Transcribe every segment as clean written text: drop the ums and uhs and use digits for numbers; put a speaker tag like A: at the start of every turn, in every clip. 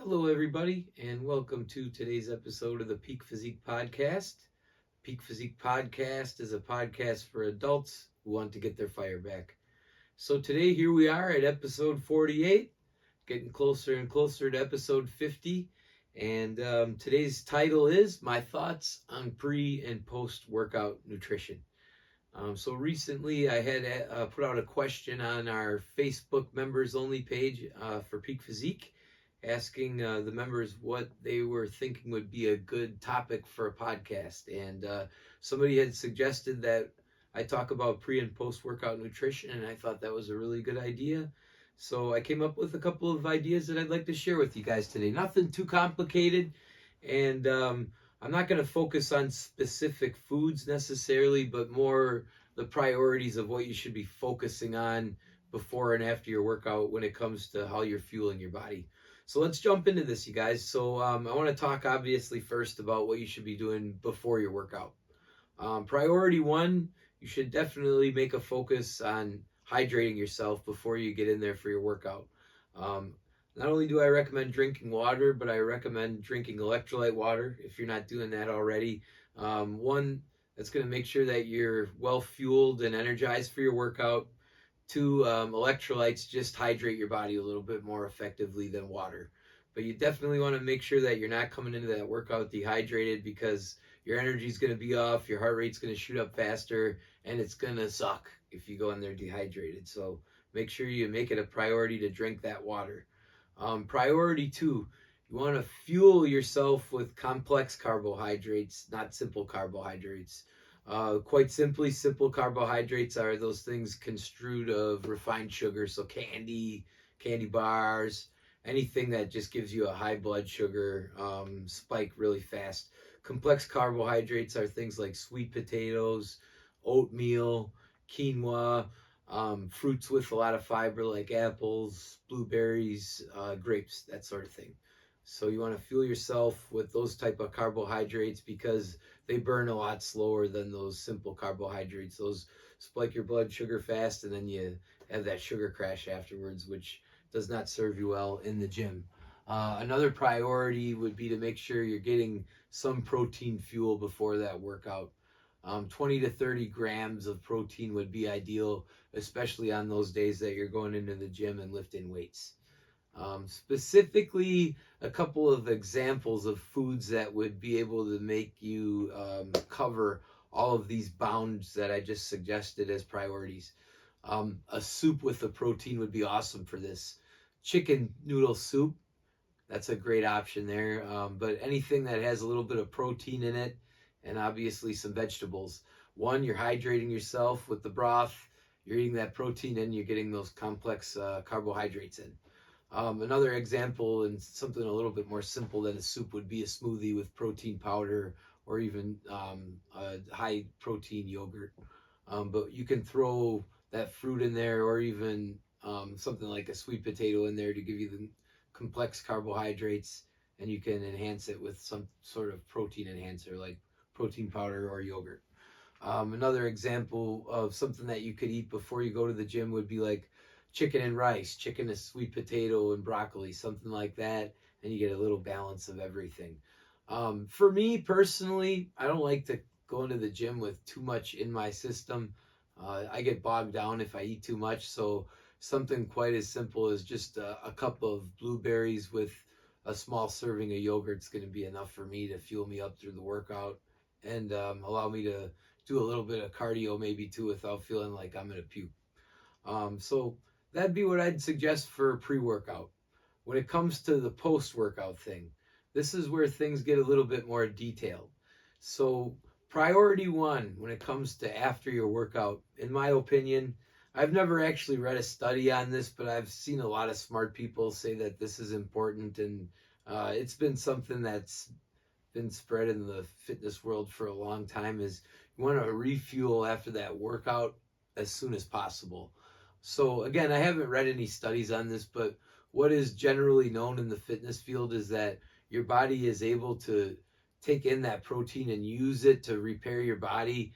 A: Hello, everybody, and welcome to today's episode of the Peak Physique Podcast. Peak Physique Podcast is a podcast for adults who want to get their fire back. So today, here we are at episode 48, getting closer and closer to episode 50. And today's title is My Thoughts on Pre and Post Workout Nutrition. So recently, I had put out a question on our Facebook members only page for Peak Physique, asking the members what they were thinking would be a good topic for a podcast. And somebody had suggested that I talk about pre and post workout nutrition, and I thought that was a really good idea. So I came up with a couple of ideas that I'd like to share with you guys today. Nothing too complicated, and I'm not going to focus on specific foods necessarily, but more the priorities of what you should be focusing on before and after your workout when it comes to how you're fueling your body. So let's jump into this, you guys. So I want to talk obviously first about what you should be doing before your workout. Priority one, you should definitely make a focus on hydrating yourself before you get in there for your workout. Not only do I recommend drinking water, but I recommend drinking electrolyte water if you're not doing that already. One, that's going to make sure that you're well fueled and energized for your workout. Two, electrolytes just hydrate your body a little bit more effectively than water. But you definitely want to make sure that you're not coming into that workout dehydrated, because your energy is going to be off, your heart rate's going to shoot up faster, and it's going to suck if you go in there dehydrated. So make sure you make it a priority to drink that water. Priority two, you want to fuel yourself with complex carbohydrates, not simple carbohydrates. Quite simply, simple carbohydrates are those things construed of refined sugar, so candy bars, anything that just gives you a high blood sugar spike really fast. Complex carbohydrates are things like sweet potatoes, oatmeal, quinoa, fruits with a lot of fiber like apples, blueberries, grapes, that sort of thing. So you want to fuel yourself with those type of carbohydrates because they burn a lot slower than those simple carbohydrates. Those spike your blood sugar fast, and then you have that sugar crash afterwards, which does not serve you well in the gym. Another priority would be to make sure you're getting some protein fuel before that workout. 20 to 30 grams of protein would be ideal, especially on those days that you're going into the gym and lifting weights. Specifically, a couple of examples of foods that would be able to make you cover all of these bounds that I just suggested as priorities. A soup with a protein would be awesome for this. Chicken noodle soup, that's a great option there. But anything that has a little bit of protein in it, and obviously some vegetables. One, you're hydrating yourself with the broth, you're eating that protein, and you're getting those complex carbohydrates in. Another example, and something a little bit more simple than a soup, would be a smoothie with protein powder, or even a high protein yogurt. But you can throw that fruit in there, or even something like a sweet potato in there to give you the complex carbohydrates, and you can enhance it with some sort of protein enhancer like protein powder or yogurt. Another example of something that you could eat before you go to the gym would be like chicken and rice, chicken and sweet potato and broccoli, something like that, and you get a little balance of everything. For me personally, I don't like to go into the gym with too much in my system. I get bogged down if I eat too much, so something quite as simple as just a cup of blueberries with a small serving of yogurt is going to be enough for me to fuel me up through the workout and allow me to do a little bit of cardio maybe too without feeling like I'm going to puke. So that'd be what I'd suggest for pre-workout. When it comes to the post-workout thing, this is where things get a little bit more detailed. So priority one, when it comes to after your workout, in my opinion, I've never actually read a study on this, but I've seen a lot of smart people say that this is important, and it's been something that's been spread in the fitness world for a long time, is you want to refuel after that workout as soon as possible. So again, I haven't read any studies on this, but what is generally known in the fitness field is that your body is able to take in that protein and use it to repair your body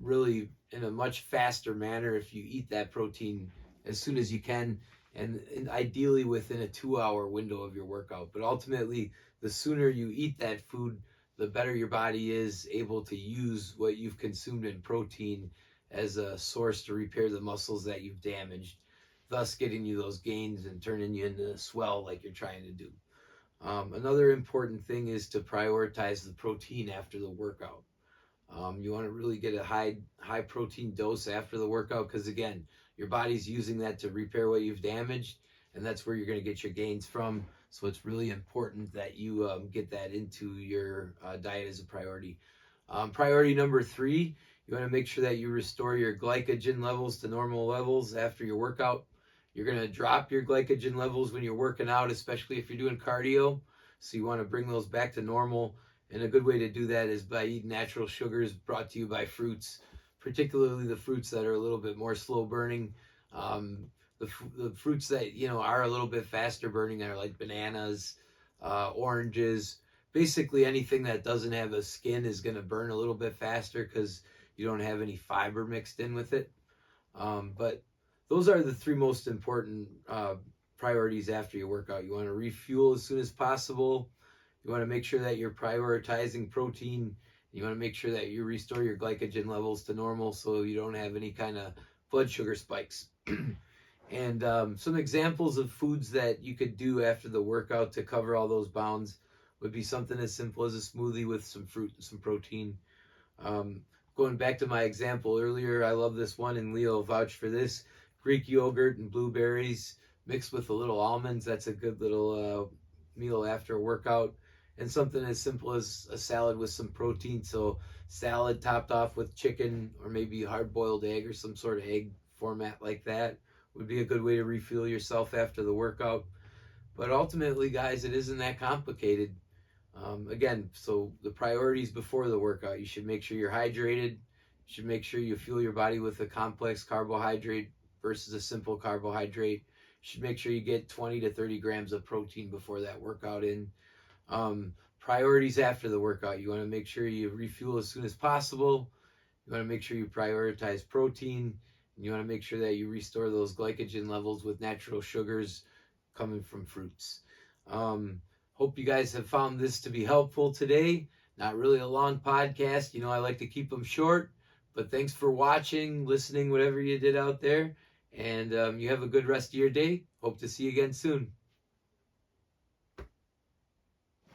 A: really in a much faster manner if you eat that protein as soon as you can and ideally within a 2-hour window of your workout. But ultimately, the sooner you eat that food, the better your body is able to use what you've consumed in protein as a source to repair the muscles that you've damaged, thus getting you those gains and turning you into a swell like you're trying to do. Another important thing is to prioritize the protein after the workout. You want to really get a high protein dose after the workout because, again, your body's using that to repair what you've damaged, and that's where you're going to get your gains from. So it's really important that you get that into your diet as a priority. Priority number 3, you want to make sure that you restore your glycogen levels to normal levels after your workout. You're going to drop your glycogen levels when you're working out, especially if you're doing cardio. So you want to bring those back to normal. And a good way to do that is by eating natural sugars brought to you by fruits, particularly the fruits that are a little bit more slow burning. The fruits that are a little bit faster burning are like bananas, oranges. Basically, anything that doesn't have a skin is going to burn a little bit faster because you don't have any fiber mixed in with it. But those are the 3 most important priorities after your workout. You want to refuel as soon as possible. You want to make sure that you're prioritizing protein. You want to make sure that you restore your glycogen levels to normal so you don't have any kind of blood sugar spikes. And some examples of foods that you could do after the workout to cover all those bounds would be something as simple as a smoothie with some fruit and some protein. Going back to my example earlier, I love this one, and Leo vouched for this. Greek yogurt and blueberries mixed with a little almonds. That's a good little meal after a workout. And something as simple as a salad with some protein. So salad topped off with chicken or maybe a hard-boiled egg or some sort of egg format like that would be a good way to refuel yourself after the workout. But ultimately, guys, it isn't that complicated. Again, so the priorities before the workout, you should make sure you're hydrated. You should make sure you fuel your body with a complex carbohydrate versus a simple carbohydrate. You should make sure you get 20 to 30 grams of protein before that workout in. Priorities after the workout, you want to make sure you refuel as soon as possible. You want to make sure you prioritize protein. And you want to make sure that you restore those glycogen levels with natural sugars coming from fruits. Hope you guys have found this to be helpful today. Not really a long podcast. I like to keep them short. But thanks for watching, listening, whatever you did out there. And you have a good rest of your day. Hope to see you again soon.